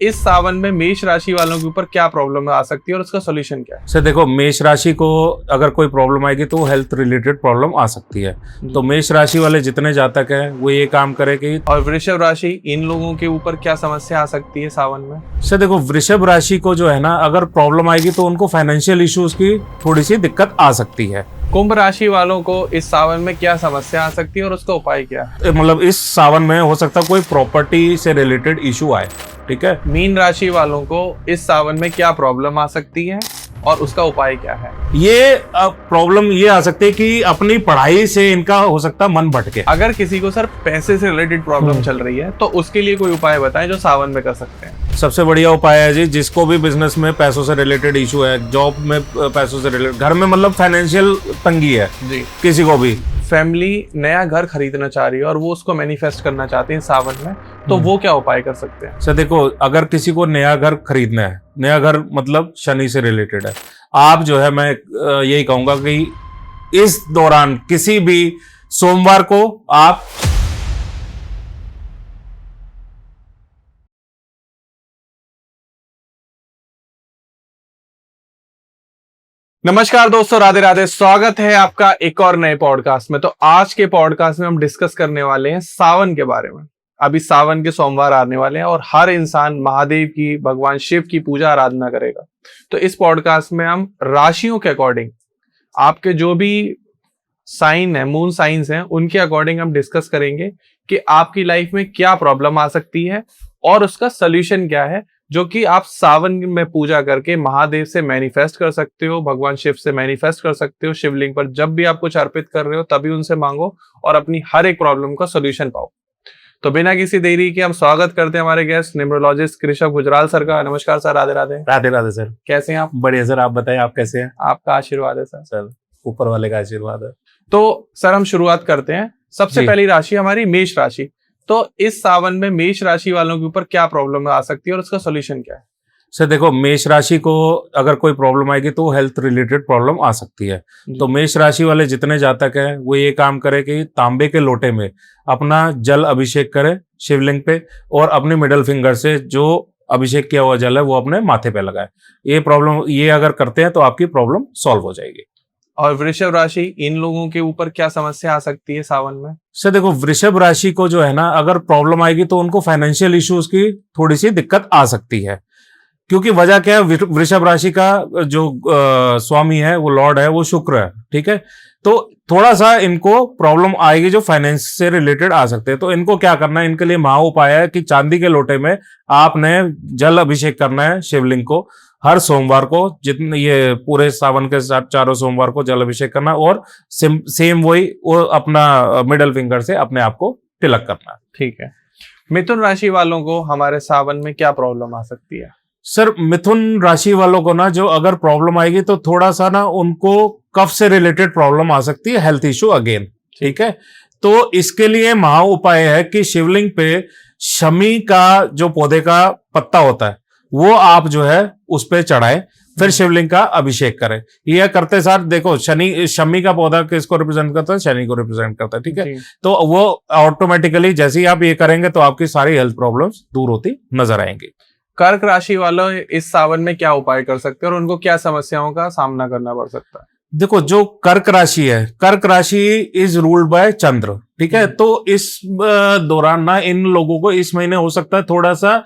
इस सावन में मेष राशि वालों के ऊपर क्या प्रॉब्लम आ सकती है और उसका सॉल्यूशन क्या है? सर देखो, मेष राशि को अगर कोई प्रॉब्लम आएगी तो हेल्थ रिलेटेड प्रॉब्लम आ सकती है। तो मेष राशि वाले जितने जातक हैं वो ये काम करे कि और वृषभ राशि, इन लोगों के ऊपर क्या समस्या आ सकती है सावन में? सर देखो, वृषभ राशि को जो है ना, अगर प्रॉब्लम आएगी तो उनको फाइनेंशियल इश्यूज की थोड़ी सी दिक्कत आ सकती है। कुंभ राशि वालों को इस सावन में क्या समस्या आ सकती है और उसका उपाय क्या है? मतलब इस सावन में हो सकता है कोई प्रॉपर्टी से रिलेटेड इशू आए। ठीक है। मीन राशि वालों को इस सावन में क्या प्रॉब्लम आ सकती है और उसका उपाय क्या है? ये प्रॉब्लम ये आ सकती है कि अपनी पढ़ाई से इनका हो सकता है मन भटके। अगर किसी को सर पैसे से रिलेटेड प्रॉब्लम चल रही है तो उसके लिए कोई उपाय बताएं जो सावन में कर सकते हैं। सबसे बढ़िया उपाय है जी, जिसको भी बिजनेस में पैसों से रिलेटेड इशू है, जॉब में पैसों से रिलेटेड, घर में मतलब फाइनेंशियल तंगी है जी, किसी को भी, फैमिली नया घर खरीदना चाह रही है और वो उसको मैनिफेस्ट करना चाहते हैं सावन में, तो वो क्या उपाय कर सकते हैं? सर देखो, अगर किसी को नया घर खरीदना है, नया घर मतलब शनि से रिलेटेड है, आप जो है, मैं यही कहूंगा कि इस दौरान किसी भी सोमवार को आप नमस्कार दोस्तों, राधे राधे। स्वागत है आपका एक और नए पॉडकास्ट में। तो आज के पॉडकास्ट में हम डिस्कस करने वाले हैं सावन के बारे में। अभी सावन के सोमवार आने वाले हैं और हर इंसान महादेव की, भगवान शिव की पूजा आराधना करेगा। तो इस पॉडकास्ट में हम राशियों के अकॉर्डिंग, आपके जो भी साइन है, मून साइंस हैं, उनके अकॉर्डिंग हम डिस्कस करेंगे कि आपकी लाइफ में क्या प्रॉब्लम आ सकती है और उसका सोल्यूशन क्या है, जो कि आप सावन में पूजा करके महादेव से मैनिफेस्ट कर सकते हो, भगवान शिव से मैनिफेस्ट कर सकते हो। शिवलिंग पर जब भी आप कुछ अर्पित कर रहे हो तभी उनसे मांगो और अपनी हर एक प्रॉब्लम का सोल्यूशन पाओ। तो बिना किसी देरी के हम स्वागत करते हैं हमारे guest numerologist Krishabh Gujral sir का। नमस्कार सर, राधे राधे। राधे राधे सर। कैसे हैं आप? बढ़िया सर, आप बताएं, आप कैसे हैं? आपका आशीर्वाद है सर। सर ऊपर वाले का आशीर्वाद है। तो सर हम शुरुआत करते हैं। सबसे पहली राशि हमारी मेष राशि। तो इस सावन में मेष राशि वालों के ऊपर क्या प्रॉब्लम आ सकती है और उसका सोल्यूशन क्या है? सर देखो, मेष राशि को अगर कोई प्रॉब्लम आएगी तो हेल्थ रिलेटेड प्रॉब्लम आ सकती है। तो मेष राशि वाले जितने जातक हैं वो ये काम करे कि तांबे के लोटे में अपना जल अभिषेक करे शिवलिंग पे, और अपने मिडल फिंगर से जो अभिषेक किया हुआ जल है वो अपने माथे पे लगाए। ये अगर करते हैं तो आपकी प्रॉब्लम सॉल्व हो जाएगी। और वृषभ राशि, इन लोगों के ऊपर क्या समस्या आ सकती है सावन में? सर देखो, वृषभ राशि को जो है ना, अगर प्रॉब्लम आएगी तो उनको फाइनेंशियल इश्यूज की थोड़ी सी दिक्कत आ सकती है। क्योंकि वजह क्या है, वृषभ राशि का जो स्वामी है, वो लॉर्ड है, वो शुक्र है। ठीक है। तो थोड़ा सा इनको प्रॉब्लम आएगी जो फाइनेंस से रिलेटेड आ सकते हैं। तो इनको क्या करना है, इनके लिए महा उपाय है कि चांदी के लोटे में आपने जल अभिषेक करना है शिवलिंग को हर सोमवार को। जितने ये पूरे सावन के चारों सोमवार को जल अभिषेक करना, और सेम वही वो अपना मिडल फिंगर से अपने आप को तिलक करना। ठीक है। मिथुन राशि वालों को हमारे सावन में क्या प्रॉब्लम आ सकती है? सर मिथुन राशि वालों को ना, जो अगर प्रॉब्लम आएगी तो थोड़ा सा ना उनको कफ से रिलेटेड प्रॉब्लम आ सकती है, हेल्थ इश्यू अगेन। ठीक है। तो इसके लिए महा उपाय है कि शिवलिंग पे शमी का जो पौधे का पत्ता होता है वो आप जो है उस पे चढ़ाएं, फिर शिवलिंग का अभिषेक करें। यह करते सार देखो, शमी का पौधा किसको रिप्रेजेंट करता है? शनि को रिप्रेजेंट करता है। ठीक है। तो वो ऑटोमेटिकली जैसे ही आप ये करेंगे तो आपकी सारी हेल्थ प्रॉब्लम्स दूर होती नजर आएंगी। कर्क राशि वालों इस सावन में क्या उपाय कर सकते हैं और उनको क्या समस्याओं का सामना करना पड़ सकता है? देखो, जो कर्क राशि है, कर्क राशि इज रूल्ड बाय चंद्र। ठीक है। तो इस दौरान ना इन लोगों को इस महीने हो सकता है थोड़ा सा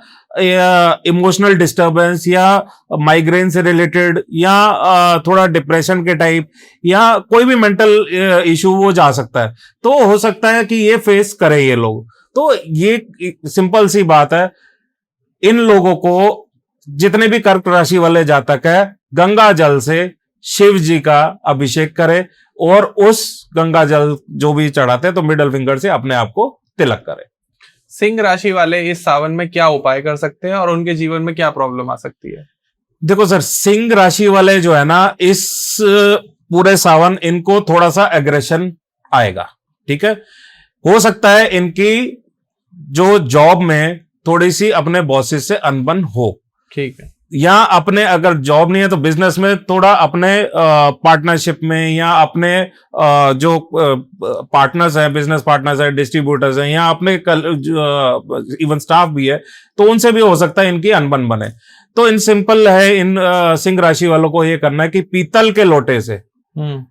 इमोशनल डिस्टरबेंस या माइग्रेन से रिलेटेड, या थोड़ा डिप्रेशन के टाइप, या कोई भी मेंटल इशू वो जा सकता है। तो हो सकता है कि ये फेस करें ये लोग। तो ये सिंपल सी बात है, इन लोगों को, जितने भी कर्क राशि वाले जातक है, गंगा जल से शिव जी का अभिषेक करे, और उस गंगा जल जो भी चढ़ाते हैं तो मिडल फिंगर से अपने आप को तिलक करे। सिंह राशि वाले इस सावन में क्या उपाय कर सकते हैं और उनके जीवन में क्या प्रॉब्लम आ सकती है? देखो सर, सिंह राशि वाले जो है ना, इस पूरे सावन इनको थोड़ा सा एग्रेशन आएगा। ठीक है। हो सकता है इनकी जो जॉब में थोड़ी सी अपने बॉसेस से अनबन हो। ठीक है। या अपने अगर जॉब नहीं है तो बिजनेस में थोड़ा अपने पार्टनरशिप में या अपने जो पार्टनर्स हैं, बिजनेस पार्टनर्स हैं, डिस्ट्रीब्यूटर्स हैं या अपने इवन स्टाफ भी है, तो उनसे भी हो सकता है इनकी अनबन बने। तो इन सिंपल है, इन सिंह राशि वालों को ये करना है कि पीतल के लोटे से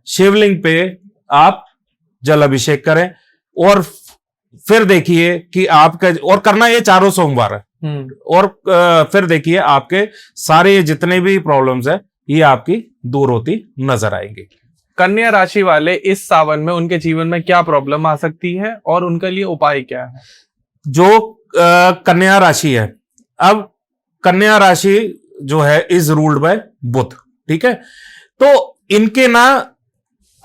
शिवलिंग पे आप जल अभिषेक करें और फिर देखिए कि आपका, और करना ये चारों सोमवार है, और फिर देखिए आपके सारे जितने भी प्रॉब्लम्स है ये आपकी दूर होती नजर आएंगी। कन्या राशि वाले इस सावन में उनके जीवन में क्या प्रॉब्लम आ सकती है और उनके लिए उपाय क्या है? जो कन्या राशि है, अब कन्या राशि जो है इज रूल्ड बाय बुध, ठीक है। तो इनके ना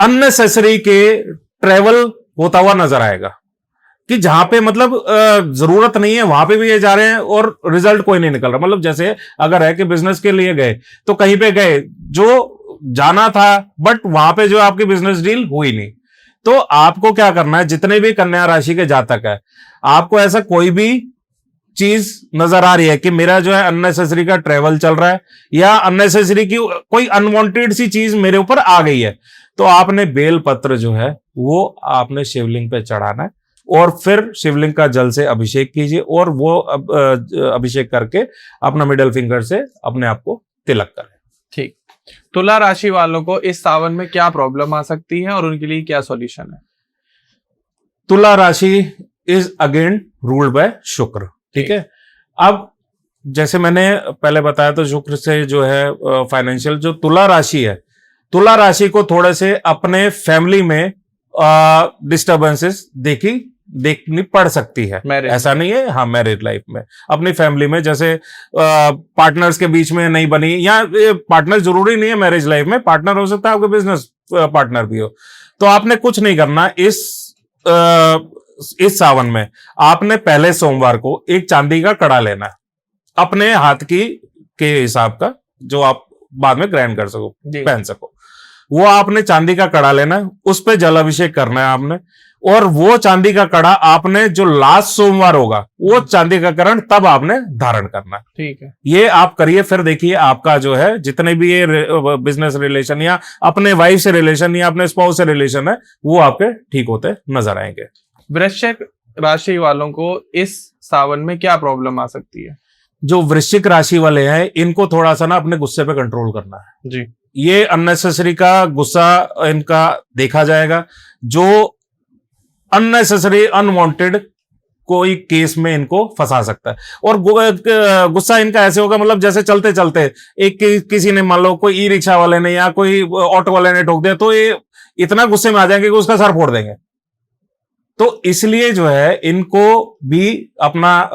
अननेसेसरी के ट्रेवल होता हुआ नजर आएगा कि जहां पे मतलब जरूरत नहीं है वहां पे भी ये जा रहे हैं और रिजल्ट कोई नहीं निकल रहा। मतलब जैसे अगर है कि बिजनेस के लिए गए तो कहीं पे गए जो जाना था, बट वहां पे जो आपकी बिजनेस डील हुई नहीं। तो आपको क्या करना है, जितने भी कन्या राशि के जातक है, आपको ऐसा कोई भी चीज नजर आ रही है कि मेरा जो है अननेसेसरी का ट्रेवल चल रहा है या अननेसेसरी की कोई अनवांटेड सी चीज मेरे ऊपर आ गई है, तो आपने बेल पत्र जो है वो आपने शिवलिंग पे चढ़ाना है और फिर शिवलिंग का जल से अभिषेक कीजिए और वो अभिषेक करके अपना मिडिल फिंगर से अपने आप को तिलक करें। ठीक। तुला राशि वालों को इस सावन में क्या प्रॉब्लम आ सकती है और उनके लिए क्या सॉल्यूशन है? तुला राशि इज अगेन रूल्ड बाय शुक्र, ठीक है। अब जैसे मैंने पहले बताया तो शुक्र से जो है फाइनेंशियल, जो तुला राशि है, तुला राशि को थोड़े से अपने फैमिली में डिस्टर्बेंसेस देखनी पड़ सकती है। ऐसा नहीं है, हाँ, मैरिड लाइफ में, अपनी फैमिली में, जैसे पार्टनर्स के बीच में नहीं बनी, या पार्टनर जरूरी नहीं है मैरिज लाइफ में, पार्टनर हो सकता है आपके बिजनेस पार्टनर भी हो। तो आपने कुछ नहीं करना इस सावन में। आपने पहले सोमवार को एक चांदी का कड़ा लेना है अपने हाथ की के हिसाब का, जो आप बाद में ग्राइंड कर सको, पहन सको। वो आपने चांदी का कड़ा लेना है, उस पे जल अभिषेक करना है आपने, और वो चांदी का कड़ा आपने जो लास्ट सोमवार होगा वो चांदी का कड़ा तब आपने धारण करना है, ठीक है। ये आप करिए, फिर देखिए आपका जो है जितने भी ये बिजनेस रिलेशन या अपने वाइफ से रिलेशन या अपने स्पाउस से रिलेशन है वो आपके ठीक होते नजर आएंगे। वृश्चिक राशि वालों को इस सावन में क्या प्रॉब्लम आ सकती है? जो वृश्चिक राशि वाले हैं इनको थोड़ा सा ना अपने गुस्से पे कंट्रोल करना है जी। ये अननेसेसरी का गुस्सा इनका देखा जाएगा, जो अननेसेसरी अनवांटेड कोई केस में इनको फंसा सकता है। और गुस्सा इनका ऐसे होगा, मतलब जैसे चलते चलते किसी ने, मान लो कोई ई रिक्शा वाले ने या कोई ऑटो वाले ने ठोक दिया, तो ये इतना गुस्से में आ जाएंगे कि उसका सर फोड़ देंगे। तो इसलिए जो है इनको भी अपना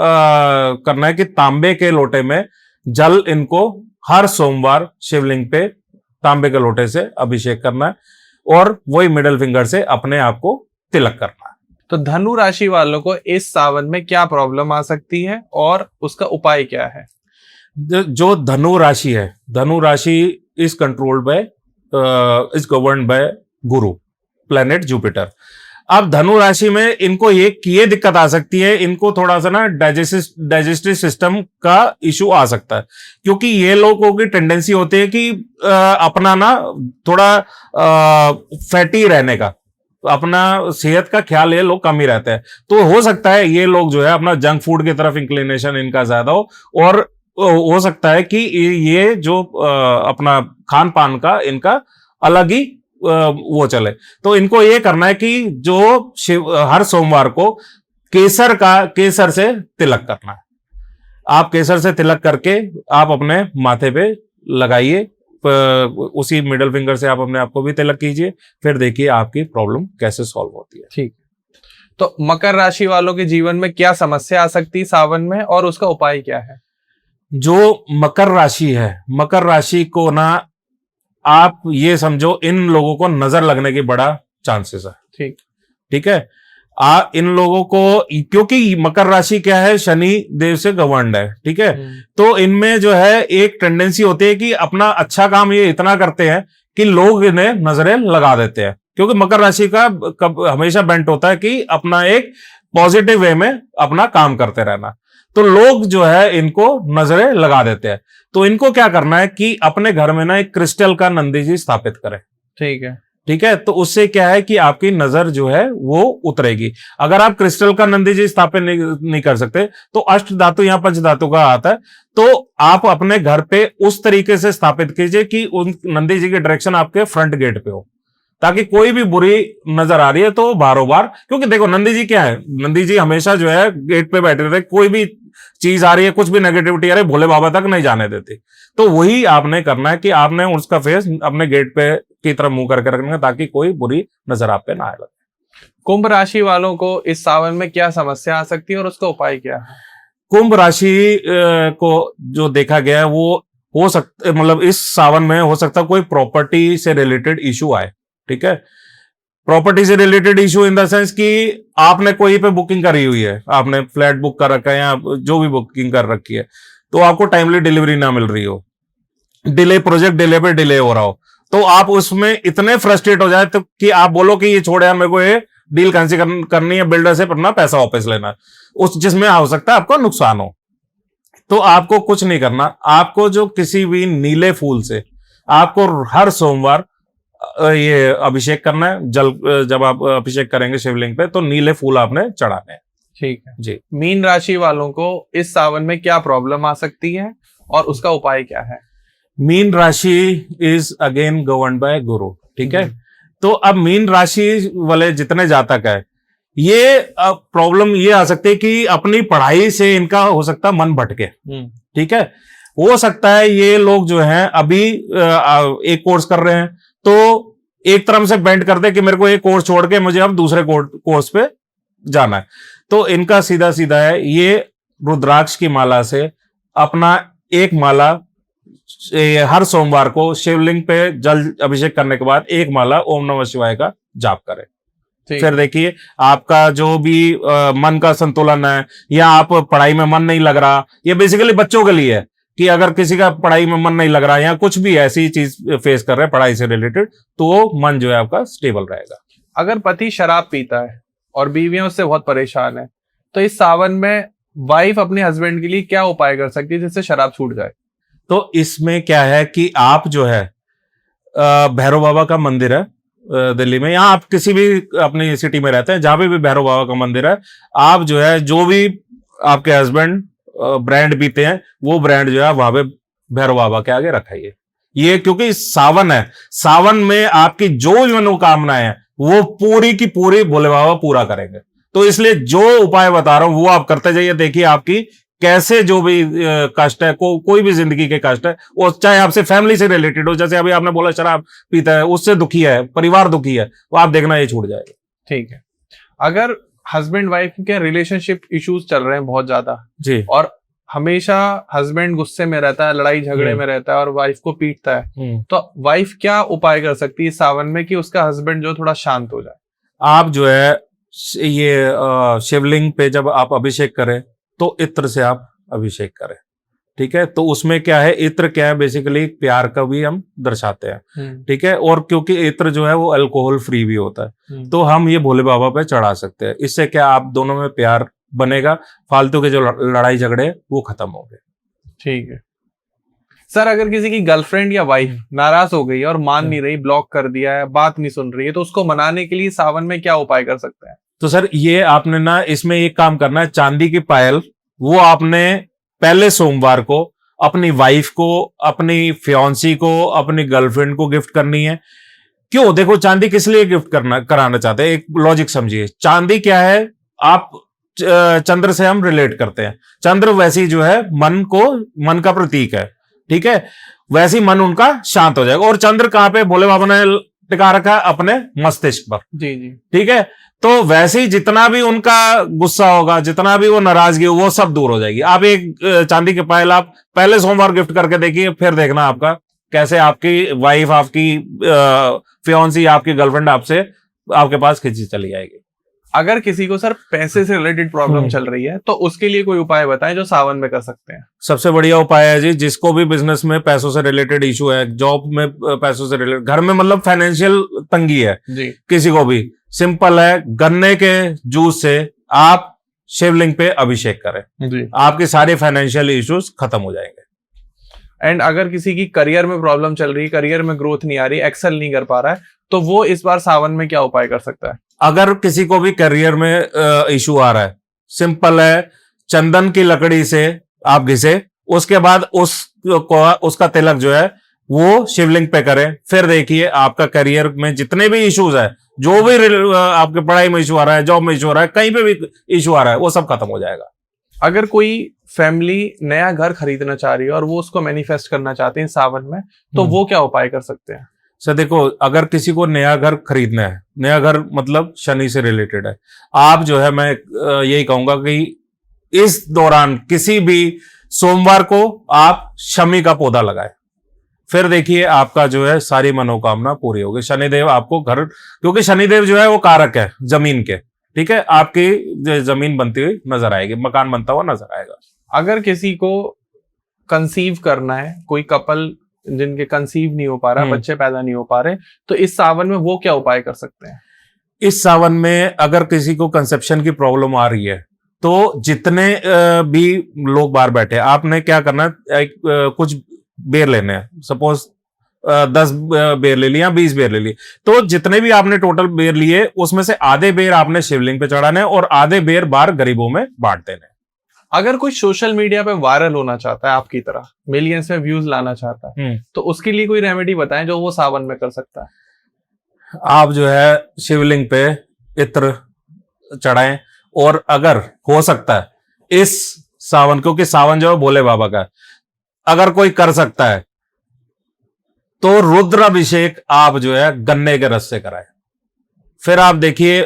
करना है कि तांबे के लोटे में जल इनको हर सोमवार शिवलिंग पे तांबे के लोटे से अभिषेक करना है और वही मिडिल फिंगर से अपने आप को तिलक करना है। तो धनु राशि वालों को इस सावन में क्या प्रॉब्लम आ सकती है और उसका उपाय क्या है? जो धनु राशि है, धनु राशि is controlled by, is governed bye Guru planet Jupiter. अब धनु राशि में इनको ये दिक्कत आ सकती है, इनको थोड़ा सा ना डाइजेस्टिव सिस्टम का इशू आ सकता है, क्योंकि ये लोगों की टेंडेंसी होती है कि अपना ना थोड़ा फैटी रहने का, अपना सेहत का ख्याल ये लोग कम ही रहते हैं। तो हो सकता है ये लोग जो है अपना जंक फूड की तरफ इंक्लिनेशन इनका ज्यादा हो, और हो सकता है कि ये जो अपना खान पान का इनका अलग ही वो चले। तो इनको ये करना है कि जो हर सोमवार को केसर से तिलक करना है। आप केसर से तिलक करके आप अपने माथे पे लगाइए, उसी मिडिल फिंगर से आप अपने आप को भी तिलक कीजिए, फिर देखिए आपकी प्रॉब्लम कैसे सॉल्व होती है। ठीक। तो मकर राशि वालों के जीवन में क्या समस्या आ सकती है सावन में और उसका उपाय क्या है? जो मकर राशि है, मकर राशि को ना आप ये समझो इन लोगों को नजर लगने की बड़ा चांसेस है। ठीक है। इन लोगों को, क्योंकि मकर राशि क्या है, शनि देव से गवर्न्ड है, ठीक है। तो इनमें जो है एक टेंडेंसी होती है कि अपना अच्छा काम ये इतना करते हैं कि लोग इन्हें नजरें लगा देते हैं, क्योंकि मकर राशि का हमेशा बेंट होता है कि अपना एक पॉजिटिव वे में अपना काम करते रहना। तो लोग जो है इनको नजरें लगा देते हैं। तो इनको क्या करना है कि अपने घर में ना एक क्रिस्टल का नंदी जी स्थापित करें। ठीक है। ठीक है, तो उससे क्या है कि आपकी नजर जो है वो उतरेगी। अगर आप क्रिस्टल का नंदी जी स्थापित नहीं कर सकते तो अष्ट धातु या पंच धातु का आता है, तो आप अपने घर पे उस तरीके से स्थापित कीजिए कि उन नंदी जी की डायरेक्शन आपके फ्रंट गेट पे हो, ताकि कोई भी बुरी नजर आ रही है तो बारों बार, क्योंकि देखो नंदी जी क्या है, नंदी जी हमेशा जो है गेट पे बैठे रहते, कोई भी चीज आ रही है, कुछ भी नेगेटिविटी आ रही है, भोले बाबा तक नहीं जाने देती। तो वही आपने करना है कि आपने उसका फेस अपने गेट पे की तरफ मुंह करके रखना है, ताकि कोई बुरी नजर आप पे ना आए। कुंभ राशि वालों को इस सावन में क्या समस्या आ सकती है और उसका उपाय क्या है? कुंभ राशि को जो देखा गया है वो हो सकता, मतलब इस सावन में हो सकता कोई प्रॉपर्टी से रिलेटेड इशू आए। ठीक है, प्रॉपर्टी से related issue in the sense कि आपने कोई पे बुकिंग करी हुई है, आपने फ्लैट बुक कर रखा है या जो भी बुकिंग कर रखी है, तो आपको टाइमली डिलीवरी ना मिल रही हो, डिले, प्रोजेक्ट डिले पे डिले हो रहा हो, तो आप उसमें इतने फ्रस्ट्रेट हो जाए तो कि आप बोलो कि ये छोड़ यार, मेरे को ये डील कैंसिल करनी है, बिल्डर से अपना पैसा वापस लेना है, उस जिसमें हो सकता है आपको नुकसान हो। तो आपको कुछ नहीं करना, आपको जो किसी भी नीले फूल से आपको हर सोमवार ये अभिषेक करना है। जल जब आप अभिषेक करेंगे शिवलिंग पे तो नीले फूल आपने चढ़ाने हैं। ठीक है जी। मीन राशि वालों को इस सावन में क्या प्रॉब्लम आ सकती है और उसका उपाय क्या है? मीन राशि इज अगेन गवर्न्ड बाय गुरु। ठीक है, तो अब मीन राशि वाले जितने जातक है, ये प्रॉब्लम ये आ सकती है कि अपनी पढ़ाई से इनका हो सकता है मन भटके। ठीक है, हो सकता है ये लोग जो हैं अभी एक कोर्स कर रहे हैं तो एक तरफ से बेंड कर दे कि मेरे को एक कोर्स छोड़ के मुझे अब दूसरे कोर्स पे जाना है, तो इनका सीधा सीधा है ये रुद्राक्ष की माला से अपना एक माला हर सोमवार को शिवलिंग पे जल अभिषेक करने के बाद एक माला ओम नमः शिवाय का जाप करें। फिर देखिए आपका जो भी मन का संतुलन है, या आप पढ़ाई में मन नहीं लग रहा, ये बेसिकली बच्चों के लिए है कि अगर किसी का पढ़ाई में मन नहीं लग रहा या कुछ भी ऐसी चीज फेस कर रहे हैं पढ़ाई से रिलेटेड, तो मन जो है आपका स्टेबल रहेगा। अगर पति शराब पीता है और बीवियां उससे बहुत परेशान है, तो इस सावन में वाइफ अपने हस्बैंड के लिए क्या उपाय कर सकती है जिससे शराब छूट जाए? तो इसमें क्या है कि आप जो है भैरव बाबा का मंदिर है दिल्ली में, या आप किसी भी अपनी सिटी में रहते हैं जहां पे भी भैरव बाबा का मंदिर है, आप जो है जो भी आपके हस्बैंड ब्रांड पीते हैं वो ब्रांड जो है वहां पे भैरव बाबा के आगे रखाइए। ये क्योंकि सावन है, सावन में आपकी जो भी मनोकामनाएं हैं वो पूरी की पूरी भोले बाबा पूरा करेंगे। तो इसलिए जो उपाय बता रहा हूं वो आप करते जाइए, देखिए आपकी कैसे जो भी कष्ट है, कोई भी जिंदगी के कष्ट है, वो चाहे आपसे फैमिली से रिलेटेड हो, जैसे अभी आपने बोला शराब पीता है उससे दुखी है, परिवार दुखी है, वो आप देखना ये छूट जाएगा। ठीक है, अगर हस्बैंड वाइफ के रिलेशनशिप इश्यूज चल रहे हैं बहुत ज्यादा जी, और हमेशा हस्बैंड गुस्से में रहता है, लड़ाई झगड़े में रहता है और वाइफ को पीटता है, तो वाइफ क्या उपाय कर सकती है सावन में कि उसका हस्बैंड जो थोड़ा शांत हो जाए? आप जो है ये शिवलिंग पे जब आप अभिषेक करें तो इत्र से आप अभिषेक करें। ठीक है, तो उसमें क्या है, इत्र क्या है, बेसिकली प्यार का भी हम दर्शाते हैं। ठीक है, और क्योंकि इत्र जो है वो अल्कोहल फ्री भी होता है, तो हम ये भोले बाबा पे चढ़ा सकते हैं। इससे क्या आप दोनों में प्यार बनेगा, फालतू के जो लड़ाई झगड़े वो खत्म हो गए। ठीक है सर, अगर किसी की गर्लफ्रेंड या वाइफ नाराज हो गई और मान नहीं रही, ब्लॉक कर दिया है, बात नहीं सुन रही है, तो उसको मनाने के लिए सावन में क्या उपाय कर सकते हैं? तो सर ये आपने ना इसमें एक काम करना है, चांदी की पायल वो आपने पहले सोमवार को अपनी वाइफ को, अपनी फियांसी को, अपनी गर्लफ्रेंड को गिफ्ट करनी है। क्यों? देखो चांदी किस लिए गिफ्ट कराना चाहते हैं, एक लॉजिक समझिए। चांदी क्या है, आप चंद्र से हम रिलेट करते हैं, चंद्र वैसी जो है मन का प्रतीक है। ठीक है, वैसी मन उनका शांत हो जाएगा। और चंद्र कहां पे भोले बाबा ने टिका रखा है? अपने मस्तिष्क पर। जी जी। ठीक है, तो वैसे ही जितना भी उनका गुस्सा होगा, जितना भी वो नाराजगी हो, वो सब दूर हो जाएगी। आप एक चांदी के पायल आप पहले सोमवार गिफ्ट करके देखिए, फिर देखना आपका कैसे आपकी वाइफ, आपकी फियांसी, आपकी गर्लफ्रेंड आपके पास खिंची चली जाएगी। अगर किसी को सर पैसे से रिलेटेड प्रॉब्लम चल रही है तो उसके लिए कोई उपाय बताएं जो सावन में कर सकते हैं। सबसे बढ़िया उपाय है जी, जिसको भी बिजनेस में पैसों से रिलेटेड इशू है, जॉब में पैसों से रिलेटेड, घर में मतलब फाइनेंशियल तंगी है जी, किसी को भी, सिंपल है, गन्ने के जूस से आप शिवलिंग पे अभिषेक करें, जी। आपके सारे फाइनेंशियल इश्यूज खत्म हो जाएंगे। एंड अगर किसी की करियर में प्रॉब्लम चल रही है, करियर में ग्रोथ नहीं आ रही, एक्सेल नहीं कर पा रहा है, तो वो इस बार सावन में क्या उपाय कर सकता है? अगर किसी को भी करियर में इशू आ रहा है, सिंपल है, चंदन की लकड़ी से आप घिसे, उसके बाद उसका तिलक जो है वो शिवलिंग पे करें। फिर देखिए आपका करियर में जितने भी इश्यूज है, जो भी आपके पढ़ाई में इशू आ रहा है, जॉब में इशू आ रहा है, कहीं पे भी इशू आ रहा है, वो सब खत्म हो जाएगा। अगर कोई फैमिली नया घर खरीदना चाह रही है और वो उसको मैनिफेस्ट करना चाहते हैं सावन में, तो वो क्या उपाय कर सकते हैं? सर देखो, अगर किसी को नया घर खरीदना है, नया घर मतलब शनि से रिलेटेड है, आप जो है, मैं यही कहूंगा कि इस दौरान किसी भी सोमवार को आप शमी का पौधा लगाएं। फिर देखिए आपका जो है सारी मनोकामना पूरी होगी। शनिदेव आपको घर, क्योंकि शनिदेव जो है वो कारक है जमीन के, ठीक है, आपकी जमीन बनती हुई नजर आएगी, मकान बनता हुआ नजर आएगा। अगर किसी को कंसीव करना है, कोई कपल जिनके कंसीव नहीं हो पा रहा, बच्चे पैदा नहीं हो पा रहे, तो इस सावन में वो क्या उपाय कर सकते हैं? इस सावन में अगर किसी को कंसेप्शन की प्रॉब्लम आ रही है, तो जितने भी लोग बाहर बैठे, आपने क्या करना है, कुछ बेर लेने हैं। सपोज 10 बेर ले लिया, 20 बेर ले लिए, तो जितने भी आपने टोटल बेर लिए, उसमें से आधे बेर आपने शिवलिंग पे चढ़ाने और आधे बेर बाहर गरीबों में बांट देने। अगर कोई सोशल मीडिया पे वायरल होना चाहता है आपकी तरह, मिलियंस में व्यूज लाना चाहता है, तो उसके लिए कोई रेमेडी बताएं जो वो सावन में कर सकता है। आप जो है शिवलिंग पे इत्र चढ़ाएं, और अगर हो सकता है इस सावन, क्योंकि सावन जो है भोले बाबा का है, अगर कोई कर सकता है तो रुद्राभिषेक आप जो है गन्ने के रस से कराएं। फिर आप देखिए,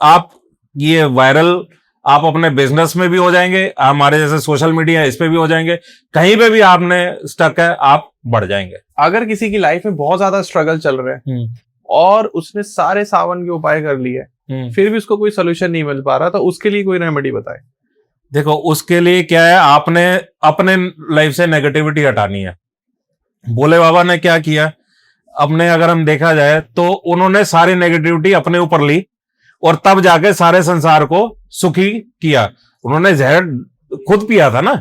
आप ये वायरल आप अपने बिजनेस में भी हो जाएंगे, हमारे जैसे सोशल मीडिया है इस पे भी हो जाएंगे, कहीं पे भी आपने स्टक है आप बढ़ जाएंगे। अगर किसी की लाइफ में बहुत ज्यादा स्ट्रगल चल रहे हैं और उसने सारे सावन के उपाय कर लिए, फिर भी उसको कोई सोल्यूशन नहीं मिल पा रहा, तो उसके लिए कोई रेमेडी बताए। देखो, उसके लिए क्या है, आपने अपने लाइफ से नेगेटिविटी हटानी है। भोले बाबा ने क्या किया, अपने अगर हम देखा जाए तो उन्होंने सारी नेगेटिविटी अपने ऊपर ली और तब जाके सारे संसार को सुखी किया। उन्होंने जहर खुद पिया था ना।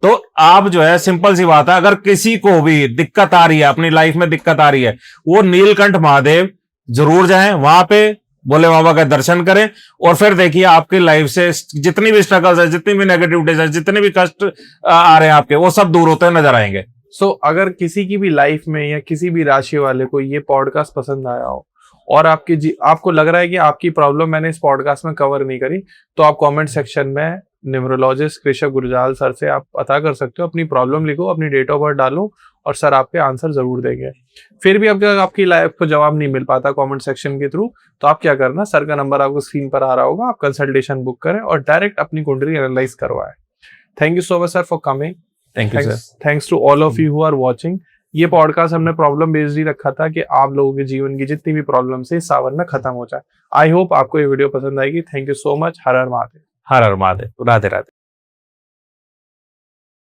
तो आप जो है, सिंपल सी बात है, अगर किसी को भी दिक्कत आ रही है, अपनी लाइफ में दिक्कत आ रही है, वो नीलकंठ महादेव जरूर जाएं, वहां पे भोले बाबा का दर्शन करें, और फिर देखिए आपकी लाइफ से जितनी भी स्ट्रगल्स है, जितनी भी नेगेटिविटीज है, जितने भी कष्ट आ रहे हैं आपके, वो सब दूर होते नजर आएंगे। सो अगर किसी की भी लाइफ में या किसी भी राशि वाले को ये पॉडकास्ट पसंद आया हो और आपको लग रहा है कि आपकी प्रॉब्लम मैंने इस पॉडकास्ट में कवर नहीं करी, तो आप कमेंट सेक्शन में न्यूमरोलॉजिस्ट कृषभ गुरजाल सर से आप पता कर सकते हो, अपनी प्रॉब्लम लिखो, अपनी डेट ऑफ बर्थ डालो और सर आपके आंसर जरूर देंगे। फिर भी अगर आपकी लाइफ को जवाब नहीं मिल पाता कमेंट सेक्शन के थ्रू, तो आप क्या करना, सर का नंबर आपको स्क्रीन पर आ रहा होगा, आप कंसल्टेशन बुक करें और डायरेक्ट अपनी कुंडली एनालाइज करवाएं। Thank you so much sir for coming. Thank you sir. Thanks to all of you who are watching. ये पॉडकास्ट हमने प्रॉब्लम बेस्ड ही रखा था कि आप लोगों के जीवन की जितनी भी प्रॉब्लम से सावन में खत्म हो जाए। आई होप आपको ये वीडियो पसंद आएगी। Thank you so much. Her her Mahadev. Her her Mahadev. Radhe Radhe.